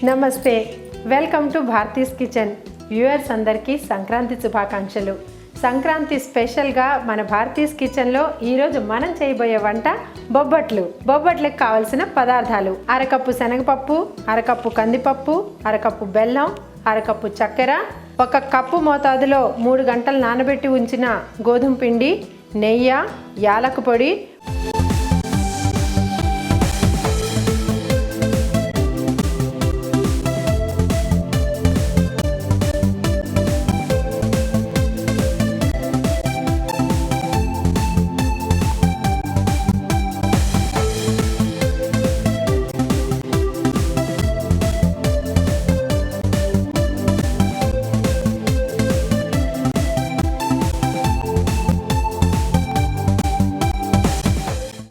నమస్తే, welcome to Bharati's kitchen. Viewers అందరికీ సంక్రాంతి శుభాకాంక్షలు. సంక్రాంతి స్పెషల్గా మన భారతీస్ కిచెన్లో ఈరోజు మనం చేయబోయే వంట బొబ్బట్లు. బొబ్బట్లకు కావలసిన పదార్థాలు: అరకప్పు శనగపప్పు, అరకప్పు కందిపప్పు, అరకప్పు బెల్లం, అరకప్పు చక్కెర, 1 కప్పు మోతాదులో 3 గంటలు నానబెట్టి ఉంచిన గోధుమ పిండి, నెయ్యి, యాలక పొడి.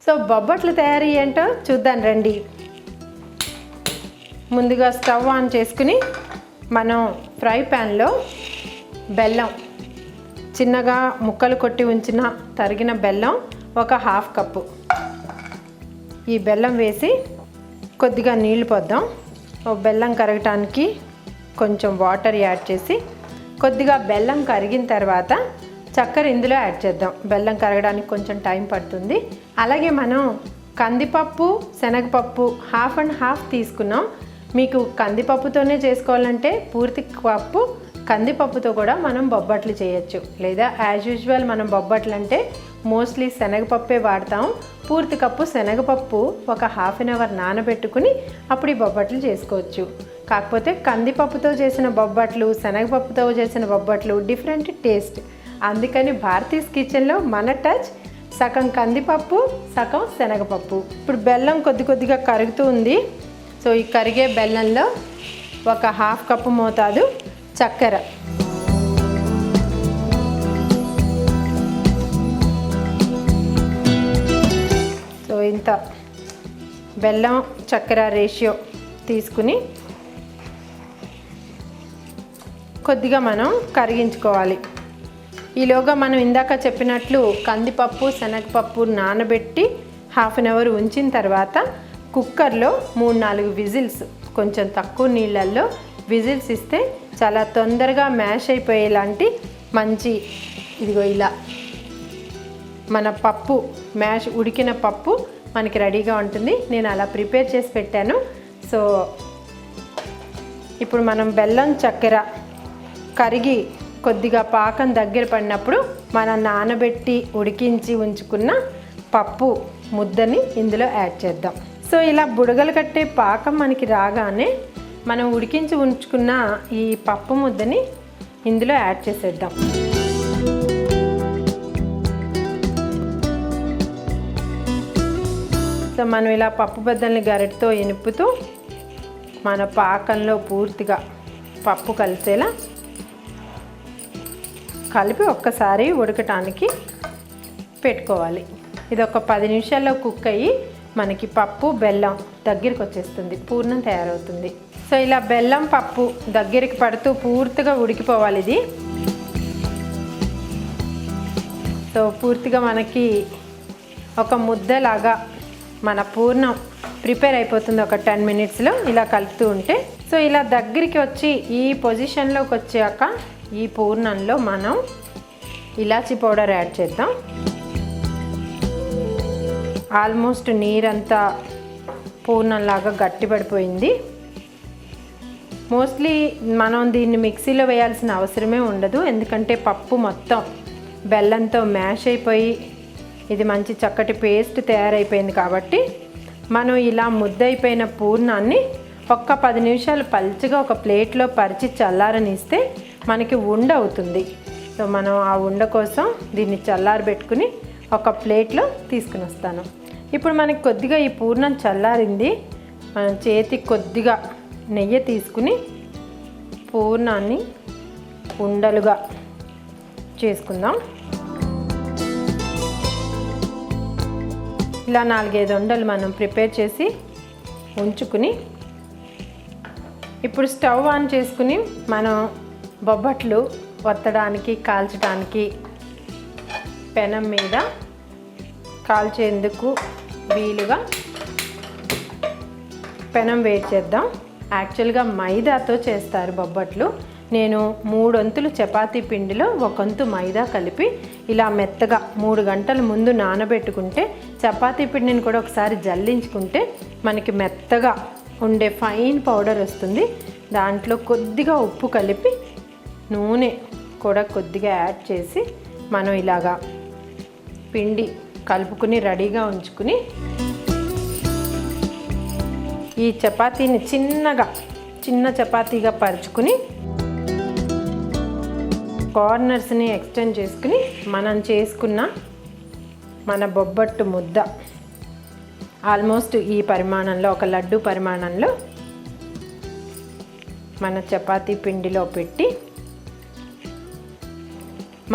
సో బొబ్బట్లు తయారీ ఏంటో చూద్దాం రండి. ముందుగా స్టవ్ ఆన్ చేసుకుని మనం ఫ్రై ప్యాన్లో బెల్లం, చిన్నగా ముక్కలు కొట్టి ఉంచిన తరిగిన బెల్లం 1/2 కప్పు, ఈ బెల్లం వేసి కొద్దిగా నీళ్లు పోద్దాం. బెల్లం కరగటానికి కొంచెం వాటర్ యాడ్ చేసి కొద్దిగా బెల్లం కరిగిన తర్వాత చక్కెర ఇందులో యాడ్ చేద్దాం. బెల్లం కరగడానికి కొంచెం టైం పడుతుంది. అలాగే మనం కందిపప్పు, శనగపప్పు 50-50 తీసుకున్నాం. మీకు కందిపప్పుతోనే చేసుకోవాలంటే పూర్తి కప్పు కందిపప్పుతో కూడా మనం బొబ్బట్లు చేయొచ్చు. లేదా యాజ్ యూజువల్ మనం బొబ్బట్లు అంటే మోస్ట్లీ శనగపప్పే వాడతాం. పూర్తి కప్పు శనగపప్పు ఒక 1/2 అవర్ నానబెట్టుకుని అప్పుడు ఈ బొబ్బట్లు చేసుకోవచ్చు. కాకపోతే కందిపప్పుతో చేసిన బొబ్బట్లు, శనగపప్పుతో చేసిన బొబ్బట్లు డిఫరెంట్ టేస్ట్. అందుకని భారతీస్ కిచెన్లో మన టచ్ సగం కందిపప్పు, సగం శనగపప్పు. ఇప్పుడు బెల్లం కొద్దిగా కరుగుతూ ఉంది. సో ఈ కరిగే బెల్లంలో 1/2 కప్పు మోతాదు చక్కెర, సో ఇంత బెల్లం చక్కెర రేషియో తీసుకుని కొద్దిగా మనం కరిగించుకోవాలి. ఈలోగా మనం ఇందాక చెప్పినట్లు కందిపప్పు, శనగపప్పు నానబెట్టి 1/2 అవర్ ఉంచిన తర్వాత కుక్కర్లో 3-4 విజిల్స్, కొంచెం తక్కువ నీళ్ళల్లో విజిల్స్ ఇస్తే చాలా తొందరగా మ్యాష్ అయిపోయేలాంటి మంచి, ఇదిగో ఇలా మన పప్పు మ్యాష్ ఉడికిన పప్పు మనకి రెడీగా ఉంటుంది. నేను అలా ప్రిపేర్ చేసి పెట్టాను. సో ఇప్పుడు మనం బెల్లం చక్కెర కరిగి కొద్దిగా పాకం దగ్గర పడినప్పుడు మనం నానబెట్టి ఉడికించి ఉంచుకున్న పప్పు ముద్దని ఇందులో యాడ్ చేద్దాం. సో ఇలా బుడగలు కట్టే పాకం మనకి రాగానే మనం ఉడికించి ఉంచుకున్న ఈ పప్పు ముద్దని ఇందులో యాడ్ చేసేద్దాం. సో మనం ఇలా పప్పు బద్దల్ని గరిటతో ఎనుపుతూ మన పాకంలో పూర్తిగా పప్పు కలిసేలా కలిపి ఒక్కసారి ఉడకటానికి పెట్టుకోవాలి. ఇది ఒక 10 నిమిషాల్లో కుక్ అయ్యి మనకి పప్పు బెల్లం దగ్గరికి వచ్చేస్తుంది, పూర్ణం తయారవుతుంది. సో ఇలా బెల్లం పప్పు దగ్గరికి పడుతూ పూర్తిగా ఉడికిపోవాలి ఇది. సో పూర్తిగా మనకి ఒక ముద్దలాగా మన పూర్ణం ప్రిపేర్ అయిపోతుంది ఒక 10 మినిట్స్లో ఇలా కలుపుతూ ఉంటే. సో ఇలా దగ్గరికి వచ్చి ఈ పొజిషన్లోకి వచ్చాక ఈ పూర్ణంలో మనం ఇలాచీ పౌడర్ యాడ్ చేద్దాం. ఆల్మోస్ట్ నీరంతా పూర్ణంలాగా గట్టిపడిపోయింది. మోస్ట్లీ మనం దీన్ని మిక్సీలో వేయాల్సిన అవసరమే ఉండదు, ఎందుకంటే పప్పు మొత్తం బెల్లంతో మ్యాష్ అయిపోయి ఇది మంచి చక్కటి పేస్ట్ తయారైపోయింది. కాబట్టి మనం ఇలా ముద్దయిపోయిన పూర్ణాన్ని ఒక్క 10 నిమిషాలు పల్చగా ఒక ప్లేట్లో పరిచి చల్లారనిస్తే మనకి ఉండ అవుతుంది. సో మనం ఆ ఉండ కోసం దీన్ని చల్లారబెట్టుకుని ఒక ప్లేట్లో తీసుకుని వస్తాను. ఇప్పుడు మనకి కొద్దిగా ఈ పూర్ణం చల్లారింది. మనం చేతికి కొద్దిగా నెయ్యి తీసుకుని పూర్ణాన్ని ఉండలుగా చేసుకుందాం. ఇలా 4-5 ఉండలు మనం ప్రిపేర్ చేసి ఉంచుకుని ఇప్పుడు స్టవ్ ఆన్ చేసుకుని మనం బొబ్బట్లు వత్తడానికి, కాల్చడానికి పెనం మీద కాల్చేందుకు వీలుగా పెనం వేడి చేద్దాం. యాక్చువల్గా మైదాతో చేస్తారు బొబ్బట్లు. నేను 3 వంతులు చపాతీ పిండిలో 1 వంతు మైదా కలిపి ఇలా మెత్తగా 3 గంటల ముందు నానబెట్టుకుంటే, చపాతీ పిండిని కూడా ఒకసారి జల్లించుకుంటే మనకి మెత్తగా ఉండే ఫైన్ పౌడర్ వస్తుంది. దాంట్లో కొద్దిగా ఉప్పు కలిపి నూనె కూడా కొద్దిగా యాడ్ చేసి మనం ఇలాగా పిండి కలుపుకుని రెడీగా ఉంచుకుని ఈ చపాతీని చిన్న చపాతీగా పరుచుకుని కార్నర్స్ని ఎక్స్టెండ్ చేసుకుని మనం చేసుకున్న మన బొబ్బట్టు ముద్ద ఆల్మోస్ట్ ఈ పరిమాణంలో, ఒక లడ్డు పరిమాణంలో మన చపాతీ పిండిలో పెట్టి,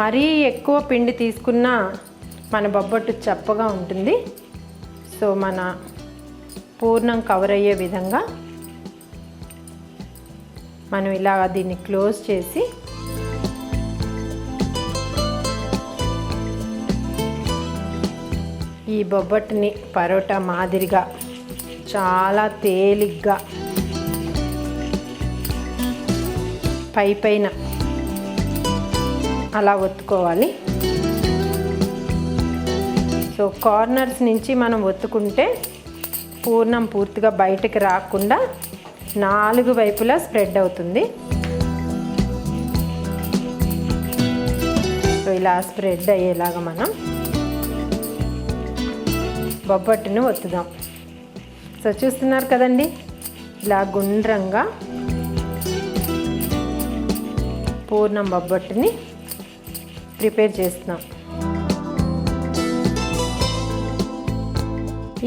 మరీ ఎక్కువ పిండి తీసుకున్నా మన బొబ్బట్టు చప్పగా ఉంటుంది. సో మన పూర్ణం కవర్ అయ్యే విధంగా మనం ఇలా దీన్ని క్లోజ్ చేసి ఈ బొబ్బట్టుని పరోటా మాదిరిగా చాలా తేలిగ్గా పైన అలా ఒత్తుకోవాలి. సో కార్నర్స్ నుంచి మనం ఒత్తుకుంటే పూర్ణం పూర్తిగా బయటకు రాకుండా 4 వైపులా స్ప్రెడ్ అవుతుంది. సో ఇలా స్ప్రెడ్ అయ్యేలాగా మనం బొబ్బట్టును ఒత్తుదాం. సో చూస్తున్నారు కదండి, ఇలా గుండ్రంగా పూర్ణం బొబ్బట్టుని ప్రిపేర్ చేస్తున్నాం.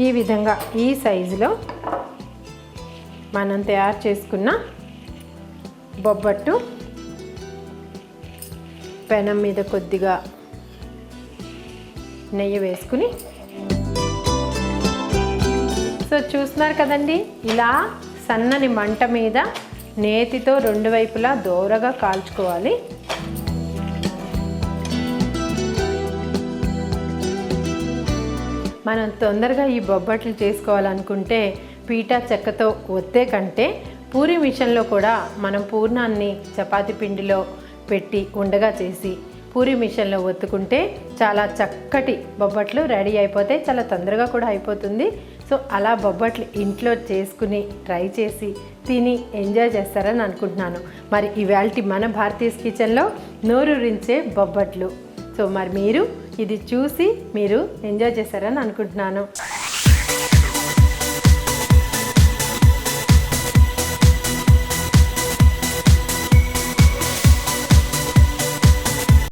ఈ విధంగా ఈ సైజులో మనం తయారు చేసుకున్న బొబ్బట్టు పెనం మీద కొద్దిగా నెయ్యి వేసుకుని, సో చూస్తున్నారు కదండి, ఇలా సన్నని మంట మీద నేతితో 2 వైపులా దోరగా కాల్చుకోవాలి. మనం తొందరగా ఈ బొబ్బట్లు చేసుకోవాలనుకుంటే పీటా చెక్కతో ఒత్తే కంటే పూరి మిషన్లో కూడా మనం పూర్ణాన్ని చపాతీ పిండిలో పెట్టి ఉండగా చేసి పూరి మిషన్లో ఒత్తుకుంటే చాలా చక్కటి బొబ్బట్లు రెడీ అయిపోతాయి. చాలా తొందరగా కూడా అయిపోతుంది. సో అలా బొబ్బట్లు ఇంట్లో చేసుకుని ట్రై చేసి తిని ఎంజాయ్ చేస్తారని అనుకుంటున్నాను. మరి ఇవాల్టి మన భారతీయ కిచెన్లో నోరూరించే బొబ్బట్లు. సో మరి మీరు ఇది చూసి మీరు ఎంజాయ్ చేస్తారని అనుకుంటున్నాను.